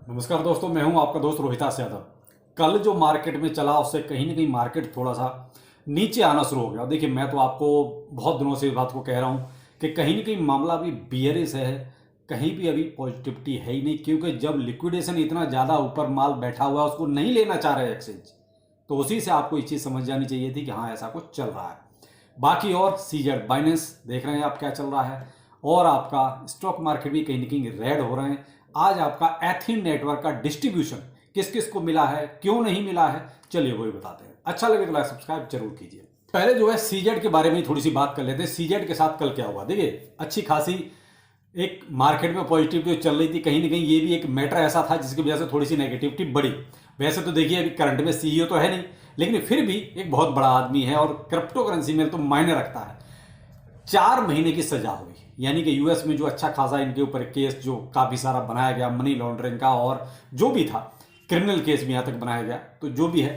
नमस्कार दोस्तों, मैं हूं आपका दोस्त रोहितास यादव। कल जो मार्केट में चला उससे कहीं ना कहीं मार्केट थोड़ा सा नीचे आना शुरू हो गया। देखिए, मैं तो आपको बहुत दिनों से इस बात को कह रहा हूं कि कहीं ना कहीं मामला अभी बियरिश है। कहीं भी अभी पॉजिटिविटी है ही नहीं, क्योंकि जब लिक्विडेशन इतना ज़्यादा ऊपर माल बैठा हुआ है उसको नहीं लेना चाह रहे एक्सचेंज, तो उसी से आपको ये चीज़ समझ जानी चाहिए थी कि हाँ, ऐसा कुछ चल रहा है। बाकी और सीजेड बाइनेंस देख रहे हैं आप क्या चल रहा है, और आपका स्टॉक मार्केट भी कहीं ना कहीं रेड हो रहे हैं। आज आपका एथिन नेटवर्क का डिस्ट्रीब्यूशन किस किस को मिला है, क्यों नहीं मिला है, चलिए वही बताते हैं। अच्छा लगे तो लाइक सब्सक्राइब जरूर कीजिए। पहले जो है सीजेड के बारे में थोड़ी सी बात कर लेते हैं। सीजेड के साथ कल क्या हुआ, देखिए अच्छी खासी एक मार्केट में पॉजिटिविटी चल रही थी। कहीं ना कहीं ये भी एक मैटर ऐसा था जिसकी वजह से थोड़ी सी नेगेटिविटी बढ़ी। वैसे तो देखिए अभी करंट में सीईओ तो है नहीं, लेकिन फिर भी एक बहुत बड़ा आदमी है और क्रिप्टो करेंसी में तो मायने रखता है। 4 महीने की सजा हुई, यानी कि यूएस में जो अच्छा खासा इनके ऊपर केस जो काफ़ी सारा बनाया गया मनी लॉन्ड्रिंग का, और जो भी था क्रिमिनल केस भी यहाँ तक बनाया गया, तो जो भी है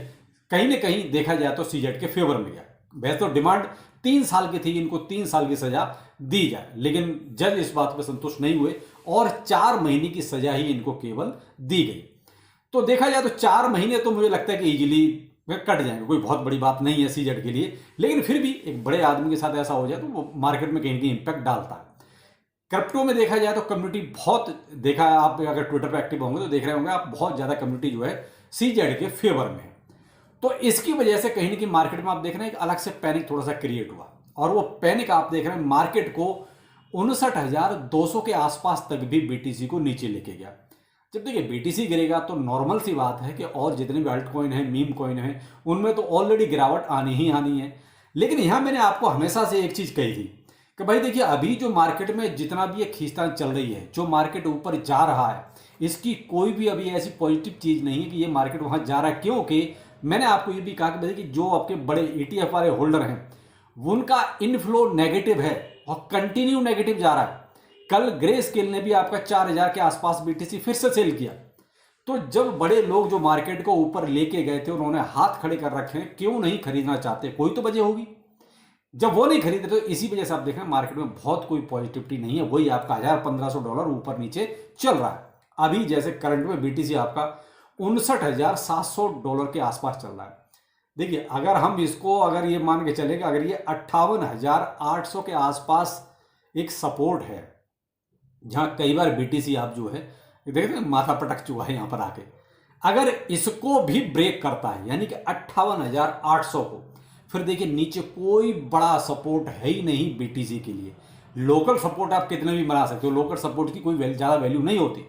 कहीं ना कहीं देखा जाए तो सीजेड के फेवर में गया। वैसे तो डिमांड 3 साल की थी, इनको 3 साल की सजा दी जाए, लेकिन जज इस बात पर संतुष्ट नहीं हुए और 4 महीने की सजा ही इनको केवल दी गई। तो देखा जाए तो 4 महीने तो मुझे लगता है कि इजीली कट जाएंगे, कोई बहुत बड़ी बात नहीं है सीजेड के लिए। लेकिन फिर भी एक बड़े आदमी के साथ ऐसा हो जाए तो वो मार्केट में कहीं ना कहीं इंपैक्ट डालता है। क्रिप्टो में देखा जाए तो कम्युनिटी बहुत, देखा है आप अगर ट्विटर पर एक्टिव होंगे तो देख रहे होंगे आप, बहुत ज़्यादा कम्युनिटी जो है सीजेड के फेवर में है। तो इसकी वजह से कहीं ना कहीं मार्केट में आप देख रहे हैं एक अलग से पैनिक थोड़ा सा क्रिएट हुआ, और वो पैनिक आप देख रहे हैं मार्केट को 59,200 के आसपास तक भी बीटीसी को नीचे लेके गया। जब देखिए बीटीसी गिरेगा तो नॉर्मल सी बात है कि और जितने भी अल्ट कॉइन है, मीम कॉइन है, उनमें तो ऑलरेडी गिरावट आनी ही आनी है। लेकिन यहाँ मैंने आपको हमेशा से एक चीज़ कही थी कि भाई देखिए, अभी जो मार्केट में जितना भी ये खींचतान चल रही है, जो मार्केट ऊपर जा रहा है, इसकी कोई भी अभी ऐसी पॉजिटिव चीज़ नहीं है कि ये मार्केट वहाँ जा रहा है। क्योंकि मैंने आपको ये भी कहा कि भाई कि जो आपके बड़े ईटीएफ वाले होल्डर हैं उनका इनफ्लो नेगेटिव है और कंटिन्यू नेगेटिव जा रहा है। कल ग्रे स्केल ने भी आपका 4,000 के आसपास बीटीसी फिर से सेल किया। तो जब बड़े लोग जो मार्केट को ऊपर लेके गए थे उन्होंने हाथ खड़े कर रखे हैं, क्यों नहीं खरीदना चाहते, कोई तो वजह होगी। जब वो नहीं खरीदे तो इसी वजह से आप देख रहे हैं मार्केट में बहुत कोई पॉजिटिविटी नहीं है। वही आपका $1,500 ऊपर नीचे चल रहा है। अभी जैसे करंट में बीटीसी आपका $59,700 के आसपास चल रहा है। देखिए, अगर हम इसको अगर ये मान के चले कि अगर ये 58,800 के आसपास एक सपोर्ट है, जहां कई बार बीटीसी आप जो है देखते हैं माथा पटक चुका है यहां पर आके, अगर इसको भी ब्रेक करता है यानी कि 58,800 को, फिर देखिए नीचे कोई बड़ा सपोर्ट है ही नहीं बीटीसी के लिए। लोकल सपोर्ट आप कितने भी बना सकते हो, लोकल सपोर्ट की कोई ज़्यादा वैल्यू नहीं होती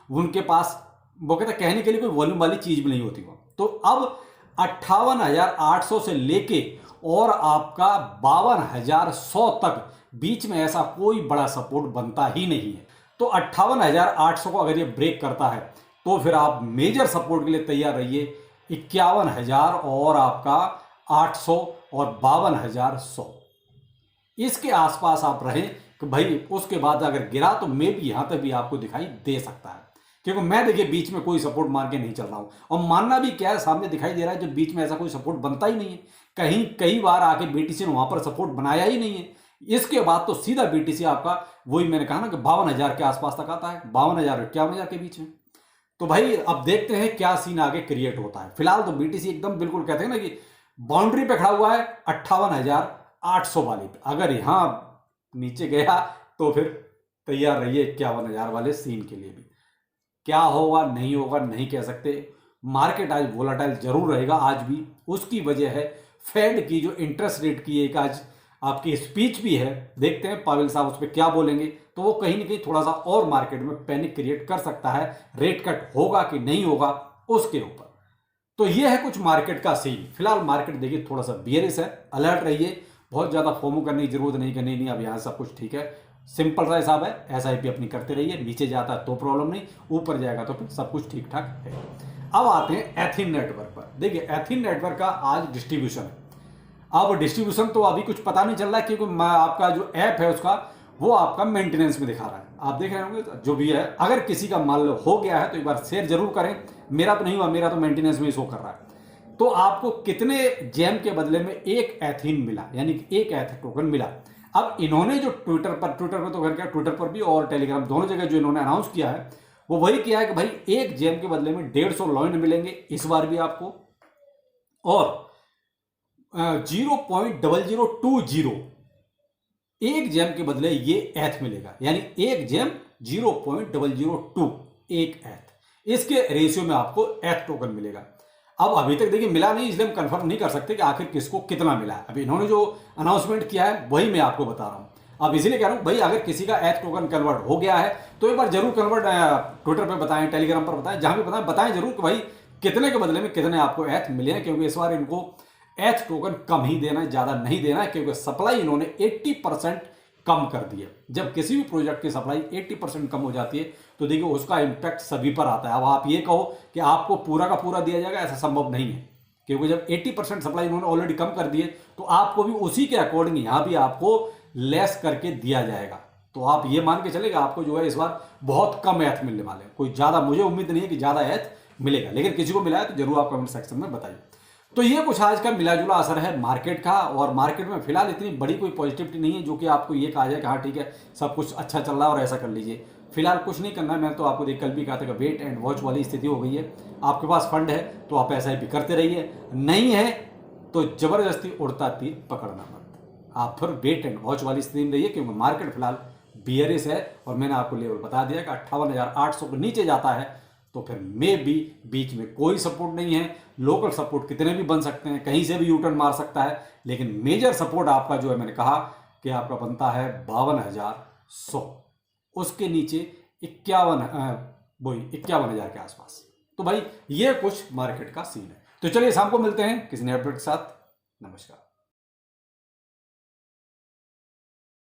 उनके पास। वो कहते कहने के लिए कोई वॉल्यूम वाली चीज़ भी नहीं होती वो। तो अब 58,800 से लेके और आपका 52,100 तक बीच में ऐसा कोई बड़ा सपोर्ट बनता ही नहीं है। तो 58,800 को अगर ये ब्रेक करता है तो फिर आप मेजर सपोर्ट के लिए तैयार रहिए 51,000 और आपका 800 और 52,100 इसके आसपास आप रहें कि भाई उसके बाद अगर गिरा तो मे भी यहां तक भी आपको दिखाई दे सकता है। क्योंकि मैं देखिए बीच में कोई सपोर्ट मान के नहीं चल रहा हूं, और मानना भी क्या है, सामने दिखाई दे रहा है जब बीच में ऐसा कोई सपोर्ट बनता ही नहीं है। कहीं कई बार आके बीटीसी ने वहां पर सपोर्ट बनाया ही नहीं है। इसके बाद तो सीधा बीटीसी आपका वही मैंने कहा ना कि 52,000 के आसपास तक आता है, 52,000 और 51,000 के बीच में। तो भाई अब देखते हैं क्या सीन आगे क्रिएट होता है। फिलहाल तो बीटीसी एकदम बिल्कुल कहते हैं ना कि बाउंड्री पे खड़ा हुआ है 58,800 वाली पे। अगर यहां नीचे गया तो फिर तैयार रहिए 51,000 वाले सीन के लिए भी। क्या होगा नहीं होगा नहीं कह सकते। मार्केट आज वोलाटाइल जरूर रहेगा आज भी। उसकी वजह है फेड की जो इंटरेस्ट रेट की एक आज आपकी स्पीच भी है। देखते हैं पावेल साहब उस पर क्या बोलेंगे, तो वो कहीं ना कहीं थोड़ा सा और मार्केट में पैनिक क्रिएट कर सकता है। रेट कट होगा कि नहीं होगा उसके ऊपर। तो ये है कुछ मार्केट का सीन। फिलहाल मार्केट देखिए थोड़ा सा बियरिश है, अलर्ट रहिए। बहुत ज़्यादा फोमो करने की जरूरत नहीं, करनी नहीं। अब यहाँ सब कुछ ठीक है, सिंपल सा हिसाब है। एसआईपी अपनी करते रहिए, नीचे जाता है तो प्रॉब्लम नहीं, ऊपर जाएगा तो फिर सब कुछ ठीक ठाक है। अब आते हैं एथिन नेटवर्क पर। देखिए एथिन नेटवर्क का आज डिस्ट्रीब्यूशन है। अब डिस्ट्रीब्यूशन तो अभी कुछ पता नहीं चल रहा है, क्योंकि आपका जो ऐप है उसका वो आपका मेंटेनेंस में दिखा रहा है। आप देख रहे होंगे जो भी है। अगर किसी का माल हो गया है तो एक बार शेयर जरूर करें। मेरा तो नहीं हुआ, मेरा तो मेंटेनेंस में ही शो कर रहा है। तो आपको कितने जेम के बदले में एक एथिन मिला, यानी कि एक एथ टोकन मिला। अब इन्होंने जो ट्विटर पर तो कर क्या, ट्विटर पर भी और टेलीग्राम दोनों जगह जो इन्होंने अनाउंस किया है वो वही किया है कि भाई एक जेम के बदले में 150 लॉइन मिलेंगे इस बार भी आपको, और 0.0020 एक जेम के बदले ये एथ मिलेगा, यानी एक जेम 0.002 एक एथ, इसके रेशियो में आपको एथ टोकन मिलेगा। अब अभी तक देखिए मिला नहीं, इसलिए हम कंफर्म नहीं कर सकते कि आखिर किसको कितना मिला है। अभी इन्होंने जो अनाउंसमेंट किया है वही मैं आपको बता रहा हूं। अब इसलिए कह रहा हूं भाई अगर किसी का एथ टोकन कन्वर्ट हो गया है तो एक बार जरूर कन्वर्ट ट्विटर पर बताएं, टेलीग्राम पर बताएं, जहां भी बताएं जरूर कि भाई कितने के बदले में कितने आपको एथ मिले हैं, क्योंकि इस बार इनको एथ टोकन कम ही देना है, ज्यादा नहीं देना है, क्योंकि सप्लाई इन्होंने 80% कम कर दी है। जब किसी भी प्रोजेक्ट की सप्लाई 80% कम हो जाती है तो देखिए उसका इंपैक्ट सभी पर आता है। अब आप ये कहो कि आपको पूरा का पूरा दिया जाएगा, ऐसा संभव नहीं है, क्योंकि जब 80% सप्लाई इन्होंने ऑलरेडी कम कर दी है तो आपको भी उसी के अकॉर्डिंग यहां भी आपको लेस करके दिया जाएगा। तो आप ये मान के चलेगा आपको जो है इस बार बहुत कम एथ मिलने वाले हैं। कोई ज्यादा मुझे उम्मीद नहीं है कि ज्यादा एथ मिलेगा, लेकिन किसी को मिला है तो जरूर आप कमेंट सेक्शन में बताइए। तो ये कुछ आज का मिला जुला असर है मार्केट का, और मार्केट में फिलहाल इतनी बड़ी कोई पॉजिटिविटी नहीं है जो कि आपको ये कहा जाए कि हाँ ठीक है सब कुछ अच्छा चल रहा है और ऐसा कर लीजिए। फिलहाल कुछ नहीं करना है। मैं तो आपको देख कल भी कहा था कि वेट एंड वॉच वाली स्थिति हो गई है। आपके पास फंड है तो आप ऐसा ही भी करते रहिए, नहीं है तो जबरदस्ती उड़ता तीर पकड़ना मत। आप फिर वेट एंड वॉच वाली स्थिति में रहिए, क्योंकि मार्केट फिलहाल बियरिश है और मैंने आपको लेवल बता दिया कि 58,800 के नीचे जाता है तो फिर में भी बीच में कोई सपोर्ट नहीं है। लोकल सपोर्ट कितने भी बन सकते हैं, कहीं से भी यूटर्न मार सकता है, लेकिन मेजर सपोर्ट आपका जो है मैंने कहा कि आपका बनता है 52,100, उसके नीचे 51,000 के आसपास। तो भाई ये कुछ मार्केट का सीन है। तो चलिए शाम को मिलते हैं किसी नए अपडेट के साथ। नमस्कार।